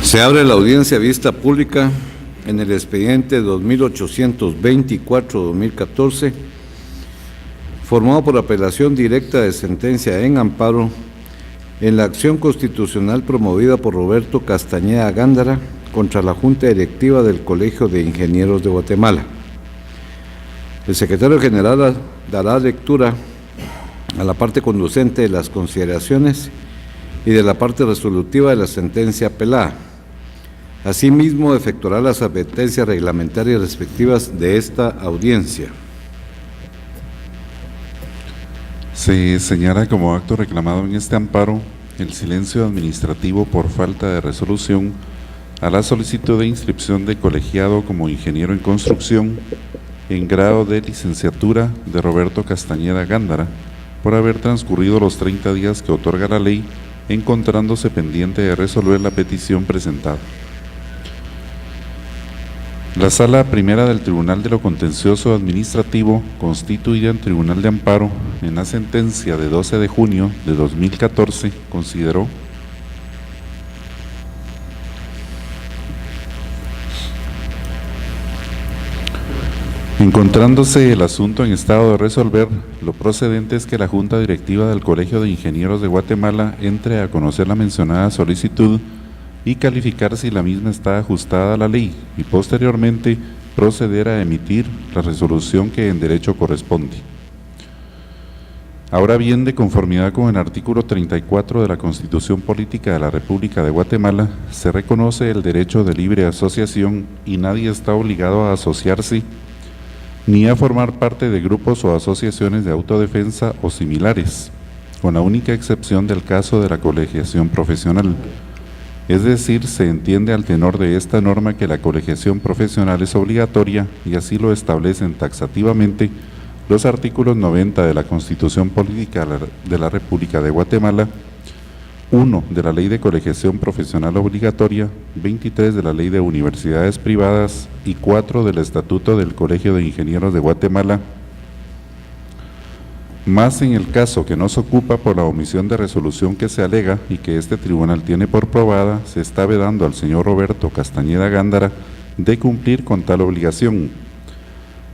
Se abre la audiencia vista pública en el expediente 2824-2014, formado por apelación directa de sentencia en amparo en la acción constitucional promovida por Roberto Castañeda Gándara contra la Junta Directiva del Colegio de Ingenieros de Guatemala. El secretario general dará lectura a la parte conducente de las consideraciones y de la parte resolutiva de la sentencia apelada. Asimismo, efectuará las advertencias reglamentarias respectivas de esta audiencia. Se señala como acto reclamado en este amparo el silencio administrativo por falta de resolución a la solicitud de inscripción de colegiado como ingeniero en construcción en grado de licenciatura de Roberto Castañeda Gándara por haber transcurrido los 30 días que otorga la ley, encontrándose pendiente de resolver la petición presentada. La Sala Primera del Tribunal de lo Contencioso Administrativo, constituida en Tribunal de Amparo, en la sentencia de 12 de junio de 2014, consideró encontrándose el asunto en estado de resolver, lo procedente es que la Junta Directiva del Colegio de Ingenieros de Guatemala entre a conocer la mencionada solicitud y calificar si la misma está ajustada a la ley y posteriormente proceder a emitir la resolución que en derecho corresponde. Ahora bien, de conformidad con el artículo 34 de la Constitución Política de la República de Guatemala, se reconoce el derecho de libre asociación y nadie está obligado a asociarse ni a formar parte de grupos o asociaciones de autodefensa o similares, con la única excepción del caso de la colegiación profesional. Es decir, se entiende al tenor de esta norma que la colegiación profesional es obligatoria y así lo establecen taxativamente los artículos 90 de la Constitución Política de la República de Guatemala, 1 de la Ley de Colegiación Profesional Obligatoria, 23 de la Ley de Universidades Privadas y 4 del Estatuto del Colegio de Ingenieros de Guatemala, más en el caso que no se ocupa por la omisión de resolución que se alega y que este tribunal tiene por probada, se está vedando al señor Roberto Castañeda Gándara de cumplir con tal obligación,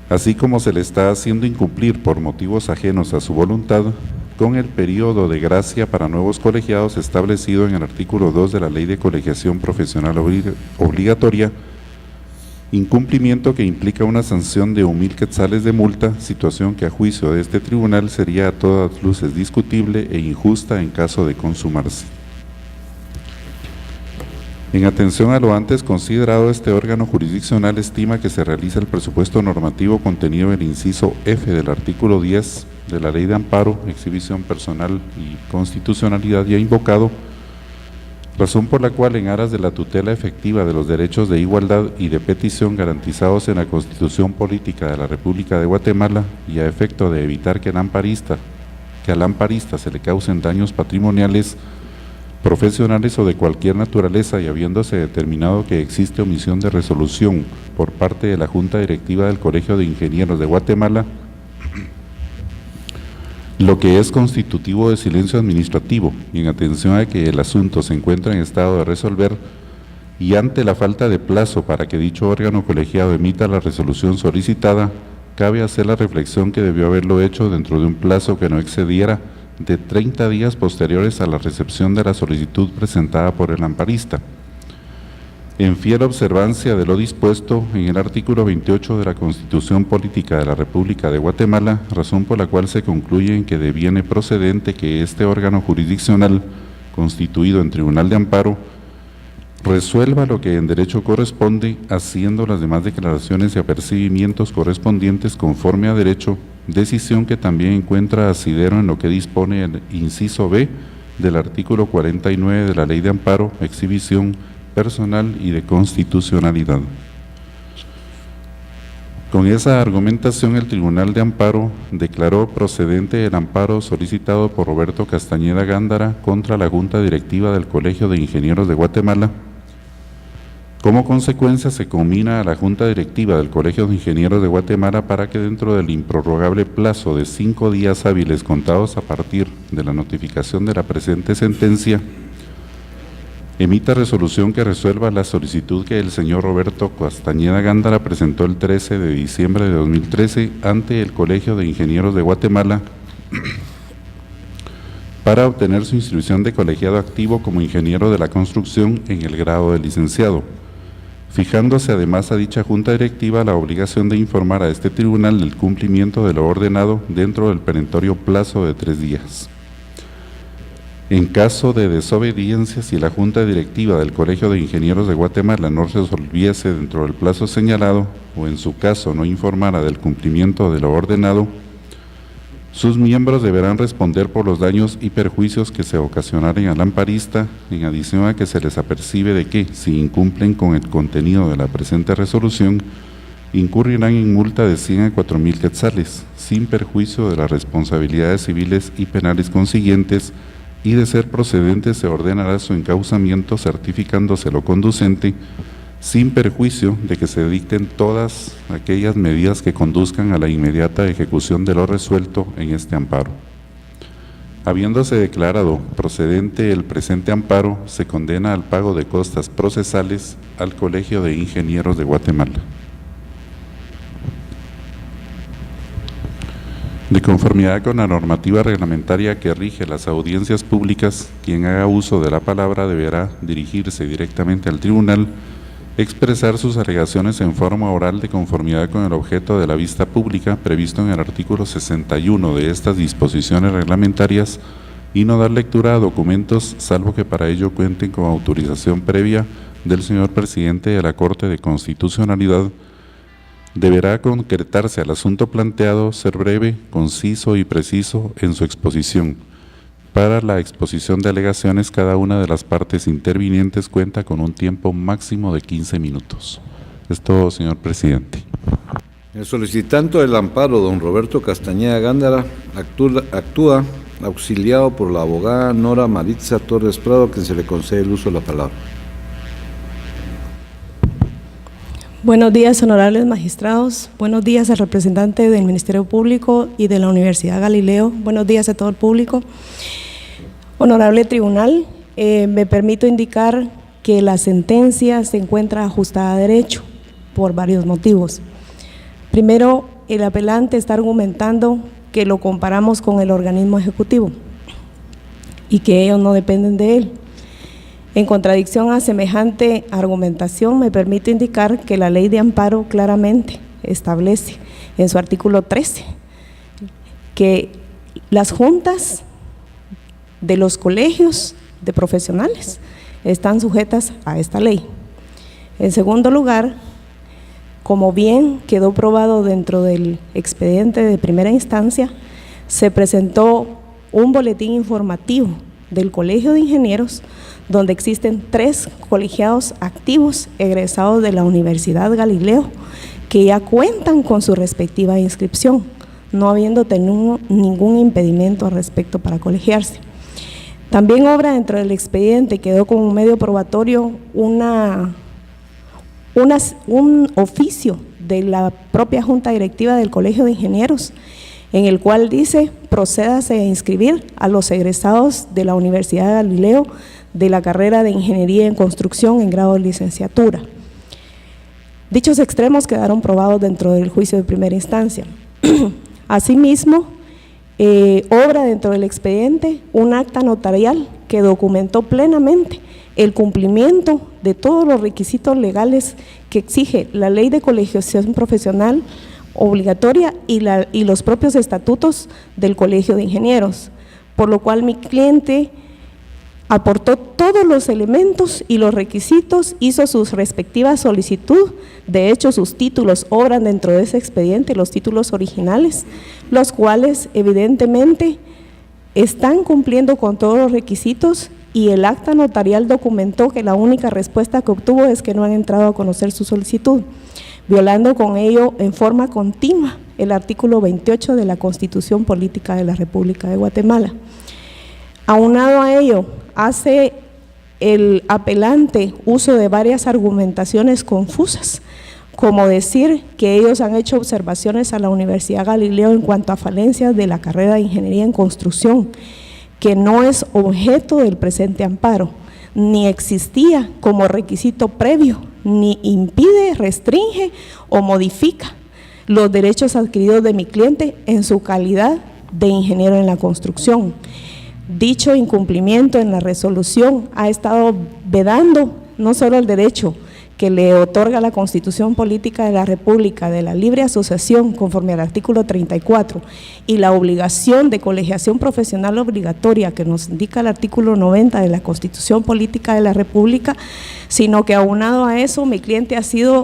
así como se le está haciendo incumplir por motivos ajenos a su voluntad con el periodo de gracia para nuevos colegiados establecido en el artículo 2 de la Ley de Colegiación Profesional Obligatoria, incumplimiento que implica una sanción de 1,000 quetzales de multa, situación que a juicio de este tribunal sería a todas luces discutible e injusta en caso de consumarse. En atención a lo antes considerado, este órgano jurisdiccional estima que se realiza el presupuesto normativo contenido en el inciso F del artículo 10 de la Ley de Amparo, Exhibición Personal y Constitucionalidad ya invocado, razón por la cual en aras de la tutela efectiva de los derechos de igualdad y de petición garantizados en la Constitución Política de la República de Guatemala y a efecto de evitar que al amparista se le causen daños patrimoniales, profesionales o de cualquier naturaleza y habiéndose determinado que existe omisión de resolución por parte de la Junta Directiva del Colegio de Ingenieros de Guatemala, lo que es constitutivo de silencio administrativo y en atención a que el asunto se encuentra en estado de resolver y ante la falta de plazo para que dicho órgano colegiado emita la resolución solicitada, cabe hacer la reflexión que debió haberlo hecho dentro de un plazo que no excediera de 30 días posteriores a la recepción de la solicitud presentada por el amparista, en fiel observancia de lo dispuesto en el artículo 28 de la Constitución Política de la República de Guatemala, razón por la cual se concluye en que deviene procedente que este órgano jurisdiccional, constituido en Tribunal de Amparo, resuelva lo que en derecho corresponde, haciendo las demás declaraciones y apercibimientos correspondientes conforme a derecho, decisión que también encuentra asidero en lo que dispone el inciso B del artículo 49 de la Ley de Amparo, Exhibición Personal y de Constitucionalidad. Con esa argumentación, el Tribunal de Amparo declaró procedente el amparo solicitado por Roberto Castañeda Gándara contra la Junta Directiva del Colegio de Ingenieros de Guatemala. Como consecuencia, se combina a la Junta Directiva del Colegio de Ingenieros de Guatemala para que dentro del improrrogable plazo de 5 días hábiles contados a partir de la notificación de la presente sentencia, emita resolución que resuelva la solicitud que el señor Roberto Castañeda Gándara presentó el 13 de diciembre de 2013 ante el Colegio de Ingenieros de Guatemala para obtener su inscripción de colegiado activo como ingeniero de la construcción en el grado de licenciado, fijándose además a dicha junta directiva la obligación de informar a este tribunal del cumplimiento de lo ordenado dentro del perentorio plazo de 3 días. En caso de desobediencia, si la junta directiva del Colegio de Ingenieros de Guatemala no resolviese dentro del plazo señalado o en su caso no informara del cumplimiento de lo ordenado, sus miembros deberán responder por los daños y perjuicios que se ocasionaren al amparista, en adición a que se les apercibe de que, si incumplen con el contenido de la presente resolución, incurrirán en multa de 100 a 4,000 quetzales, sin perjuicio de las responsabilidades civiles y penales consiguientes, y de ser procedente se ordenará su encauzamiento certificándose lo conducente, sin perjuicio de que se dicten todas aquellas medidas que conduzcan a la inmediata ejecución de lo resuelto en este amparo. Habiéndose declarado procedente el presente amparo, se condena al pago de costas procesales al Colegio de Ingenieros de Guatemala. De conformidad con la normativa reglamentaria que rige las audiencias públicas, quien haga uso de la palabra deberá dirigirse directamente al tribunal, expresar sus alegaciones en forma oral de conformidad con el objeto de la vista pública previsto en el artículo 61 de estas disposiciones reglamentarias y no dar lectura a documentos, salvo que para ello cuenten con autorización previa del señor presidente de la Corte de Constitucionalidad. Deberá concretarse al asunto planteado, ser breve, conciso y preciso en su exposición. Para la exposición de alegaciones, cada una de las partes intervinientes cuenta con un tiempo máximo de 15 minutos. Es todo, señor presidente. El solicitante del amparo, don Roberto Castañeda Gándara, actúa auxiliado por la abogada Nora Maritza Torres Prado, a quien se le concede el uso de la palabra. Buenos días, honorables magistrados. Buenos días al representante del Ministerio Público y de la Universidad Galileo. Buenos días a todo el público. Honorable tribunal, me permito indicar que la sentencia se encuentra ajustada a derecho por varios motivos. Primero, el apelante está argumentando que lo comparamos con el organismo ejecutivo y que ellos no dependen de él. En contradicción a semejante argumentación, me permito indicar que la ley de amparo claramente establece en su artículo 13 que las juntas de los colegios de profesionales están sujetas a esta ley. En segundo lugar, como bien quedó probado dentro del expediente de primera instancia, se presentó un boletín informativo del Colegio de Ingenieros donde existen 3 colegiados activos egresados de la Universidad Galileo que ya cuentan con su respectiva inscripción, no habiendo tenido ningún impedimento al respecto para colegiarse. También obra dentro del expediente, quedó como un medio probatorio un oficio de la propia Junta Directiva del Colegio de Ingenieros, en el cual dice: procédase a inscribir a los egresados de la Universidad Galileo de la carrera de Ingeniería en Construcción en grado de licenciatura. Dichos extremos quedaron probados dentro del juicio de primera instancia. Asimismo, obra dentro del expediente un acta notarial que documentó plenamente el cumplimiento de todos los requisitos legales que exige la Ley de Colegiación Profesional obligatoria y los propios estatutos del Colegio de Ingenieros, por lo cual mi cliente aportó todos los elementos y los requisitos, hizo sus respectivas solicitud. De hecho, sus títulos obran dentro de ese expediente, los títulos originales, los cuales evidentemente están cumpliendo con todos los requisitos, y el acta notarial documentó que la única respuesta que obtuvo es que no han entrado a conocer su solicitud, violando con ello en forma continua el artículo 28 de la Constitución Política de la República de Guatemala. Aunado a ello, hace el apelante uso de varias argumentaciones confusas, como decir que ellos han hecho observaciones a la Universidad Galileo en cuanto a falencias de la carrera de Ingeniería en Construcción, que no es objeto del presente amparo. ni existía como requisito previo, ni impide, restringe o modifica los derechos adquiridos de mi cliente en su calidad de ingeniero en la construcción. Dicho incumplimiento en la resolución ha estado vedando no solo el derecho que le otorga la Constitución Política de la República de la libre asociación conforme al artículo 34 y la obligación de colegiación profesional obligatoria que nos indica el artículo 90 de la Constitución Política de la República, sino que aunado a eso mi cliente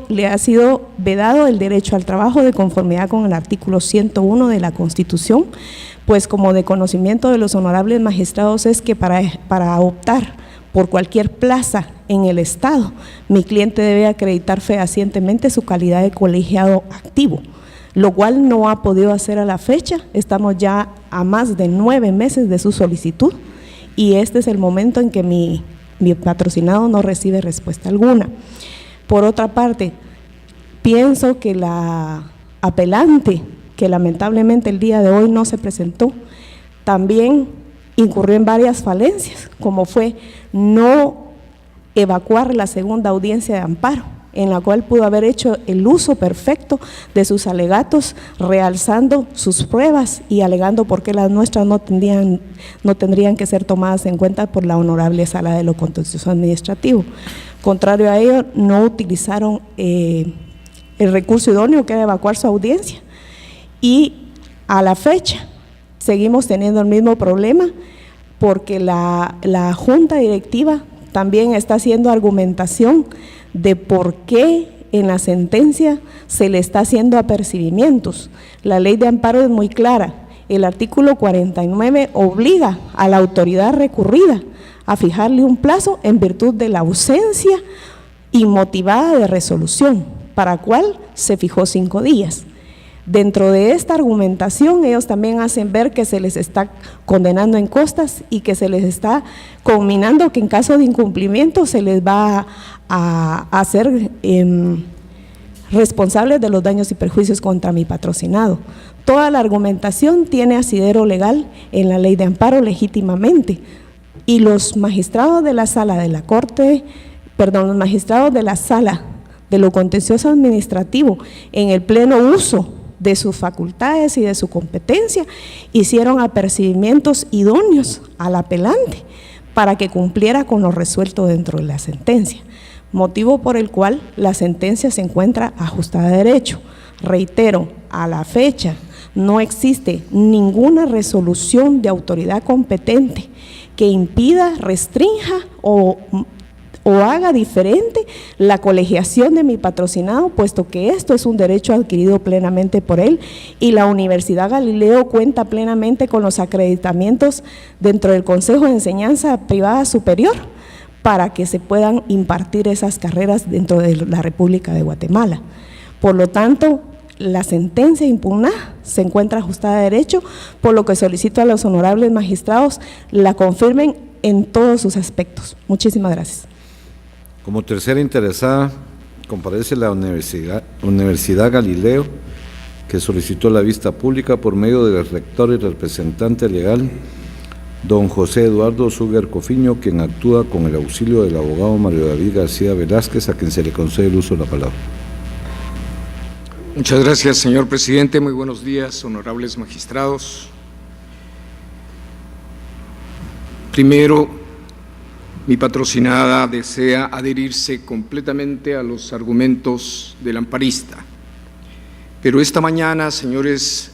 le ha sido vedado el derecho al trabajo de conformidad con el artículo 101 de la Constitución, pues como de conocimiento de los honorables magistrados es que para optar por cualquier plaza en el Estado, mi cliente debe acreditar fehacientemente su calidad de colegiado activo, lo cual no ha podido hacer a la fecha. Estamos ya a más de 9 meses de su solicitud y este es el momento en que mi patrocinado no recibe respuesta alguna. Por otra parte, pienso que la apelante, que lamentablemente el día de hoy no se presentó, también incurrió en varias falencias, como fue no evacuar la segunda audiencia de amparo, en la cual pudo haber hecho el uso perfecto de sus alegatos, realzando sus pruebas y alegando por qué las nuestras no tendrían que ser tomadas en cuenta por la Honorable Sala de lo Contencioso Administrativo. Contrario a ello, no utilizaron el recurso idóneo que era evacuar su audiencia y a la fecha seguimos teniendo el mismo problema porque la Junta Directiva también está haciendo argumentación de por qué en la sentencia se le está haciendo apercibimientos. La ley de amparo es muy clara. El artículo 49 obliga a la autoridad recurrida a fijarle un plazo en virtud de la ausencia inmotivada de resolución, para cual se fijó 5 días. Dentro de esta argumentación, ellos también hacen ver que se les está condenando en costas y que se les está conminando que en caso de incumplimiento se les va a hacer responsables de los daños y perjuicios contra mi patrocinado. Toda la argumentación tiene asidero legal en la ley de amparo legítimamente y los magistrados de la sala de la Corte, los magistrados de la sala de lo contencioso administrativo en el pleno uso de sus facultades y de su competencia, hicieron apercibimientos idóneos al apelante para que cumpliera con lo resuelto dentro de la sentencia, motivo por el cual la sentencia se encuentra ajustada a derecho. Reitero, a la fecha no existe ninguna resolución de autoridad competente que impida, restrinja o haga diferente la colegiación de mi patrocinado, puesto que esto es un derecho adquirido plenamente por él y la Universidad Galileo cuenta plenamente con los acreditamientos dentro del Consejo de Enseñanza Privada Superior para que se puedan impartir esas carreras dentro de la República de Guatemala. Por lo tanto, la sentencia impugnada se encuentra ajustada a derecho, por lo que solicito a los honorables magistrados la confirmen en todos sus aspectos. Muchísimas gracias. Como tercera interesada, comparece la Universidad Galileo, que solicitó la vista pública por medio del rector y representante legal, don José Eduardo Suger Cofiño, quien actúa con el auxilio del abogado Mario David García Velázquez, a quien se le concede el uso de la palabra. Muchas gracias, señor presidente. Muy buenos días, honorables magistrados. Primero, mi patrocinada desea adherirse completamente a los argumentos del amparista. Pero esta mañana, señores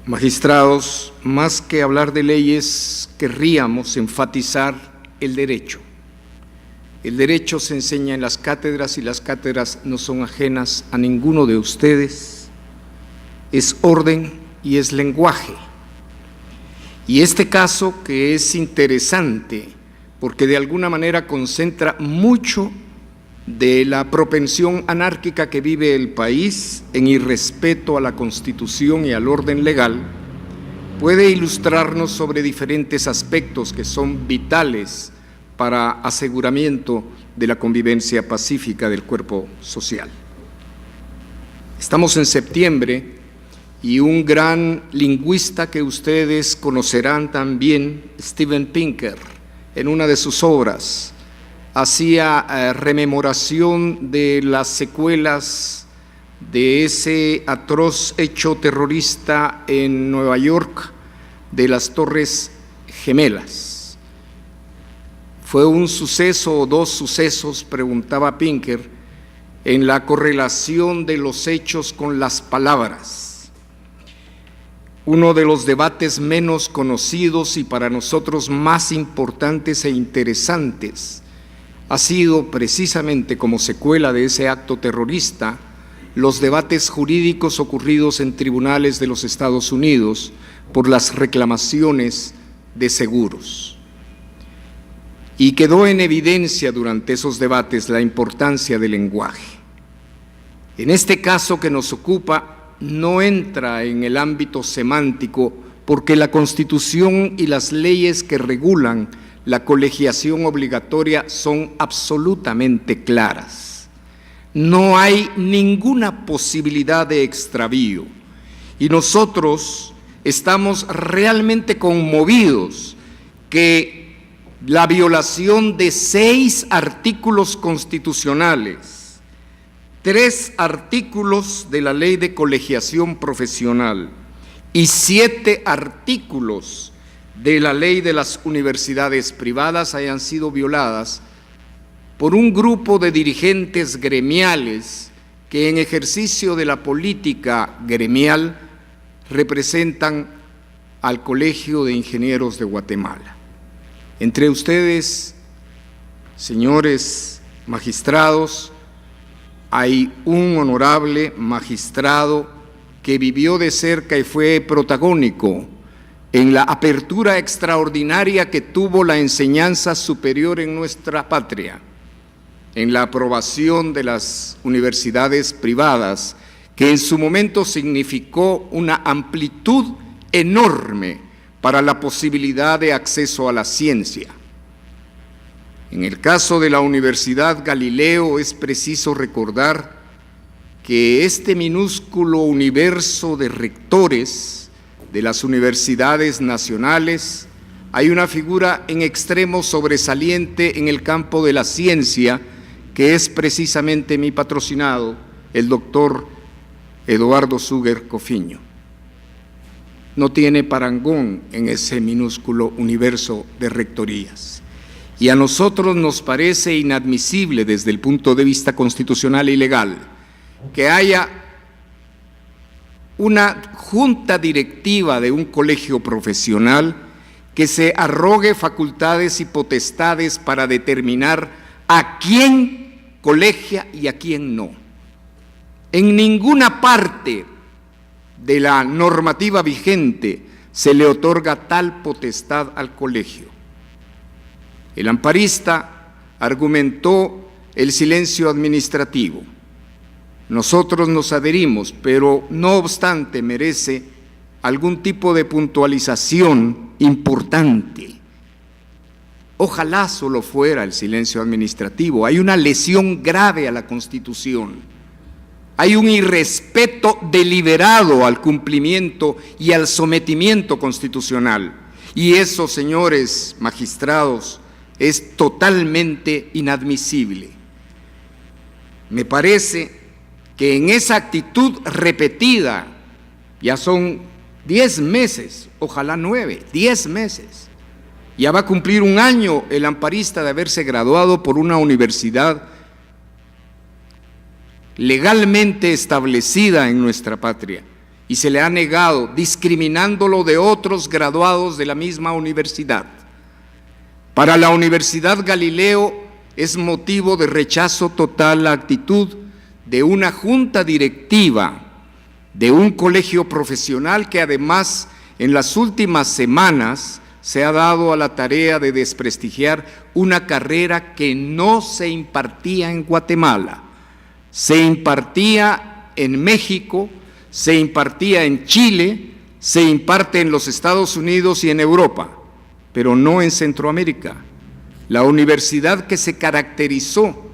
magistrados, más que hablar de leyes, querríamos enfatizar el derecho. El derecho se enseña en las cátedras y las cátedras no son ajenas a ninguno de ustedes. Es orden y es lenguaje. Y este caso, que es interesante, porque de alguna manera concentra mucho de la propensión anárquica que vive el país en irrespeto a la Constitución y al orden legal, puede ilustrarnos sobre diferentes aspectos que son vitales para aseguramiento de la convivencia pacífica del cuerpo social. Estamos en septiembre y un gran lingüista que ustedes conocerán también, Steven Pinker, en una de sus obras, hacía rememoración de las secuelas de ese atroz hecho terrorista en Nueva York de las Torres Gemelas. ¿Fue un suceso o dos sucesos?, preguntaba Pinker, en la correlación de los hechos con las palabras. Uno de los debates menos conocidos y para nosotros más importantes e interesantes ha sido precisamente como secuela de ese acto terrorista los debates jurídicos ocurridos en tribunales de los Estados Unidos por las reclamaciones de seguros. Y quedó en evidencia durante esos debates la importancia del lenguaje. En este caso que nos ocupa, no entra en el ámbito semántico porque la Constitución y las leyes que regulan la colegiación obligatoria son absolutamente claras. No hay ninguna posibilidad de extravío y nosotros estamos realmente conmovidos que la violación de 6 artículos constitucionales, 3 artículos de la Ley de Colegiación Profesional y 7 artículos de la Ley de las Universidades Privadas hayan sido violadas por un grupo de dirigentes gremiales que en ejercicio de la política gremial representan al Colegio de Ingenieros de Guatemala. Entre ustedes, señores magistrados, hay un honorable magistrado que vivió de cerca y fue protagónico en la apertura extraordinaria que tuvo la enseñanza superior en nuestra patria, en la aprobación de las universidades privadas, que en su momento significó una amplitud enorme para la posibilidad de acceso a la ciencia. En el caso de la Universidad Galileo es preciso recordar que este minúsculo universo de rectores de las universidades nacionales hay una figura en extremo sobresaliente en el campo de la ciencia, que es precisamente mi patrocinado, el doctor Eduardo Suger Cofiño. No tiene parangón en ese minúsculo universo de rectorías. Y a nosotros nos parece inadmisible desde el punto de vista constitucional y legal que haya una junta directiva de un colegio profesional que se arrogue facultades y potestades para determinar a quién colegia y a quién no. En ninguna parte de la normativa vigente se le otorga tal potestad al colegio. El amparista argumentó el silencio administrativo. Nosotros nos adherimos, pero no obstante merece algún tipo de puntualización importante. Ojalá solo fuera el silencio administrativo. Hay una lesión grave a la Constitución. Hay un irrespeto deliberado al cumplimiento y al sometimiento constitucional. Y eso, señores magistrados, es totalmente inadmisible. Me parece que en esa actitud repetida, ya son 10 meses, ojalá 9, 10 meses, ya va a cumplir un año el amparista de haberse graduado por una universidad legalmente establecida en nuestra patria y se le ha negado, discriminándolo de otros graduados de la misma universidad. Para la Universidad Galileo es motivo de rechazo total la actitud de una junta directiva de un colegio profesional que además en las últimas semanas se ha dado a la tarea de desprestigiar una carrera que no se impartía en Guatemala. Se impartía en México, se impartía en Chile, se imparte en los Estados Unidos y en Europa, pero no en Centroamérica. La universidad que se caracterizó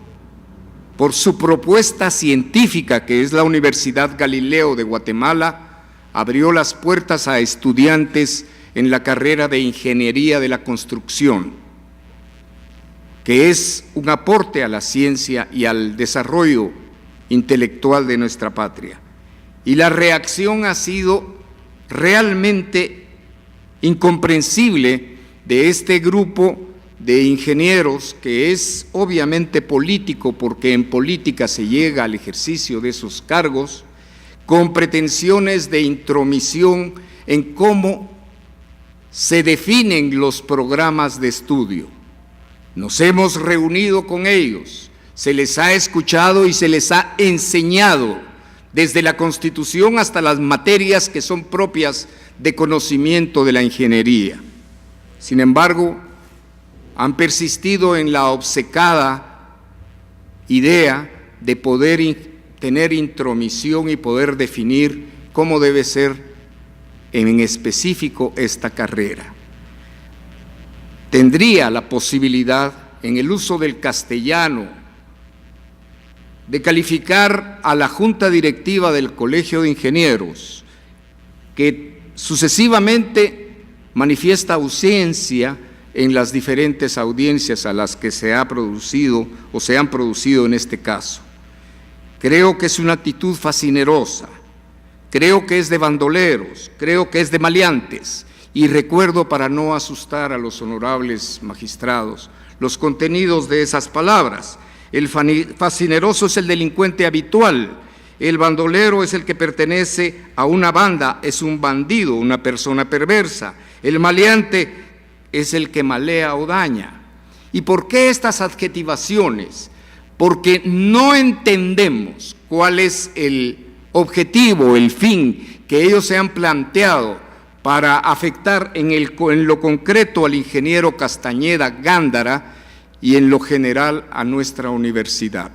por su propuesta científica, que es la Universidad Galileo de Guatemala, abrió las puertas a estudiantes en la carrera de Ingeniería de la Construcción. que es un aporte a la ciencia y al desarrollo intelectual de nuestra patria. Y la reacción ha sido realmente incomprensible de este grupo de ingenieros, que es obviamente político, porque en política se llega al ejercicio de esos cargos, con pretensiones de intromisión en cómo se definen los programas de estudio. Nos hemos reunido con ellos, se les ha escuchado y se les ha enseñado desde la Constitución hasta las materias que son propias de conocimiento de la ingeniería. Sin embargo, han persistido en la obcecada idea de poder tener intromisión y poder definir cómo debe ser en específico esta carrera. Tendría la posibilidad, en el uso del castellano, de calificar a la Junta Directiva del Colegio de Ingenieros, que sucesivamente manifiesta ausencia en las diferentes audiencias a las que se ha producido o se han producido en este caso. Creo que es una actitud fascinerosa, creo que es de bandoleros, creo que es de maleantes, y recuerdo, para no asustar a los honorables magistrados, los contenidos de esas palabras. El fascineroso es el delincuente habitual, el bandolero es el que pertenece a una banda, es un bandido, una persona perversa, el maleante es el que malea o daña. ¿Y por qué estas adjetivaciones? Porque no entendemos cuál es el objetivo, el fin que ellos se han planteado para afectar en lo concreto al ingeniero Castañeda Gándara y en lo general a nuestra universidad.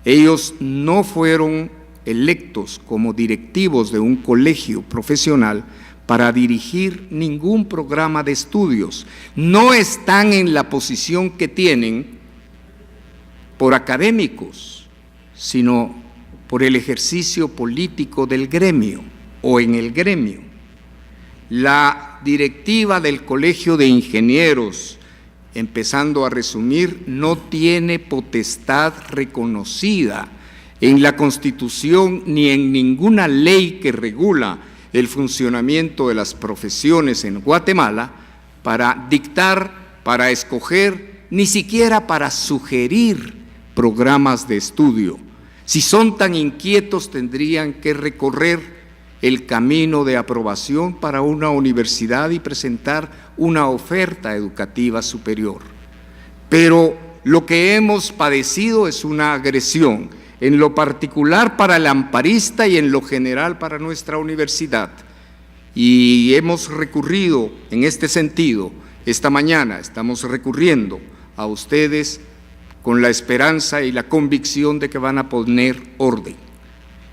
Ellos no fueron electos como directivos de un colegio profesional para dirigir ningún programa de estudios. No están en la posición que tienen por académicos, sino por el ejercicio político del gremio o en el gremio. La directiva del Colegio de Ingenieros, empezando a resumir, no tiene potestad reconocida en la Constitución ni en ninguna ley que regula el funcionamiento de las profesiones en Guatemala para dictar, para escoger, ni siquiera para sugerir programas de estudio. Si son tan inquietos, tendrían que recorrer el camino de aprobación para una universidad y presentar una oferta educativa superior. Pero lo que hemos padecido es una agresión, en lo particular para el amparista y en lo general para nuestra universidad. Y hemos recurrido en este sentido, esta mañana estamos recurriendo a ustedes con la esperanza y la convicción de que van a poner orden.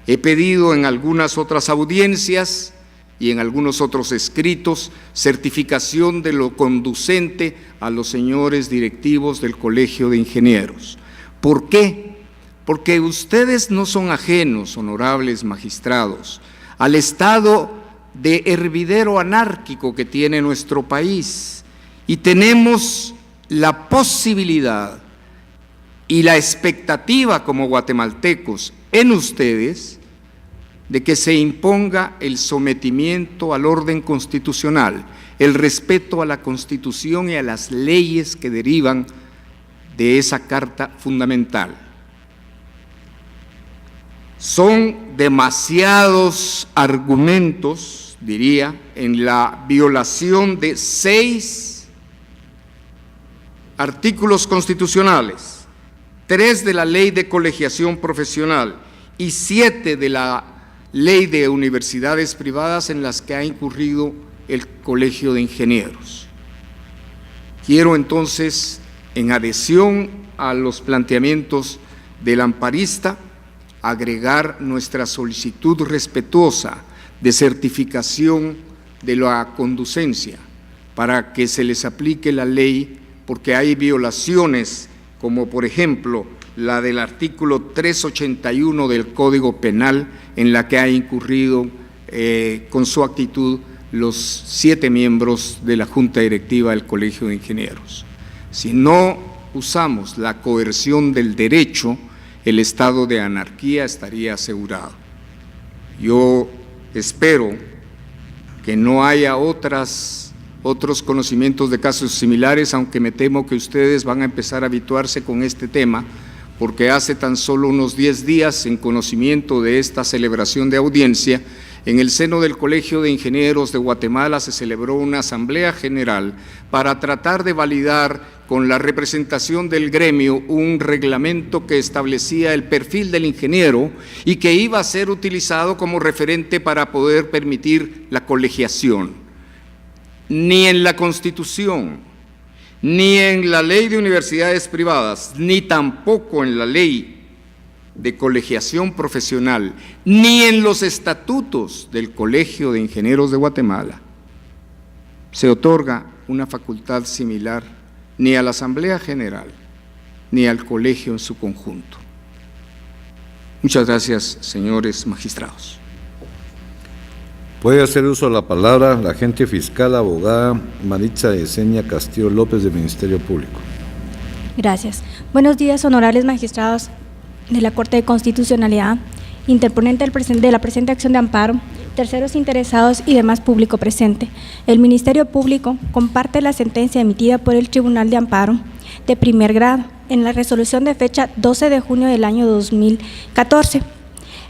He pedido en algunas otras audiencias y en algunos otros escritos certificación de lo conducente a los señores directivos del Colegio de Ingenieros. ¿Por qué? Porque ustedes no son ajenos, honorables magistrados, al estado de hervidero anárquico que tiene nuestro país, y tenemos la posibilidad y la expectativa como guatemaltecos en ustedes de que se imponga el sometimiento al orden constitucional, el respeto a la Constitución y a las leyes que derivan de esa Carta Fundamental. Son demasiados argumentos, diría, en la violación de 6 artículos constitucionales, 3 de la Ley de Colegiación Profesional y 7 de la Ley de Universidades Privadas en las que ha incurrido el Colegio de Ingenieros. Quiero entonces, en adhesión a los planteamientos del amparista, agregar nuestra solicitud respetuosa de certificación de la conducencia para que se les aplique la ley, porque hay violaciones, como por ejemplo la del artículo 381 del Código Penal, en la que ha incurrido con su actitud los 7 miembros de la Junta Directiva del Colegio de Ingenieros. Si no usamos la coerción del derecho, el estado de anarquía estaría asegurado. Yo espero que no haya otros conocimientos de casos similares, aunque me temo que ustedes van a empezar a habituarse con este tema, porque hace tan solo unos 10 días, en conocimiento de esta celebración de audiencia, en el seno del Colegio de Ingenieros de Guatemala se celebró una asamblea general para tratar de validar con la representación del gremio un reglamento que establecía el perfil del ingeniero y que iba a ser utilizado como referente para poder permitir la colegiación. Ni en la Constitución, ni en la Ley de Universidades Privadas, ni tampoco en la Ley de Colegiación Profesional, ni en los estatutos del Colegio de Ingenieros de Guatemala se otorga una facultad similar ni a la Asamblea General ni al colegio en su conjunto. Muchas gracias, señores magistrados. Puede hacer uso de la palabra la agente fiscal, abogada Maritza Yesenia Castillo López, del Ministerio Público. Gracias. Buenos días, honorables magistrados de la Corte de Constitucionalidad, interponente de la presente acción de amparo, terceros interesados y demás público presente. El Ministerio Público comparte la sentencia emitida por el Tribunal de Amparo de primer grado en la resolución de fecha 12 de junio del año 2014,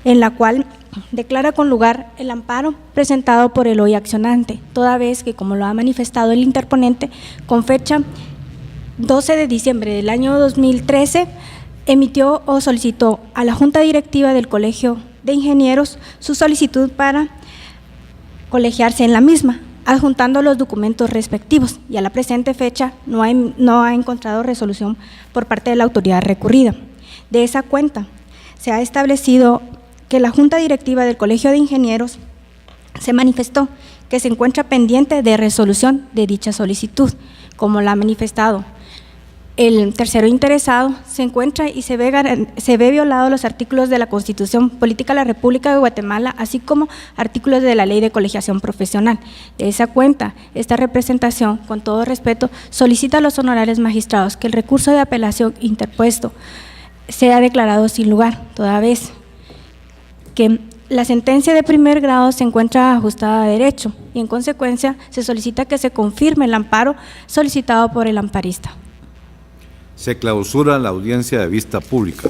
en la cual declara con lugar el amparo presentado por el hoy accionante, toda vez que, como lo ha manifestado el interponente, con fecha 12 de diciembre del año 2013, emitió o solicitó a la Junta Directiva del Colegio de Ingenieros su solicitud para colegiarse en la misma, adjuntando los documentos respectivos, y a la presente fecha no ha encontrado resolución por parte de la autoridad recurrida. De esa cuenta, se ha establecido que la Junta Directiva del Colegio de Ingenieros se manifestó que se encuentra pendiente de resolución de dicha solicitud, como la ha manifestado el tercero interesado. Se encuentra y se ve violado los artículos de la Constitución Política de la República de Guatemala, así como artículos de la Ley de Colegiación Profesional. De esa cuenta, esta representación, con todo respeto, solicita a los honorables magistrados que el recurso de apelación interpuesto sea declarado sin lugar, toda vez que la sentencia de primer grado se encuentra ajustada a derecho y, en consecuencia, se solicita que se confirme el amparo solicitado por el amparista. Se clausura la audiencia de vista pública.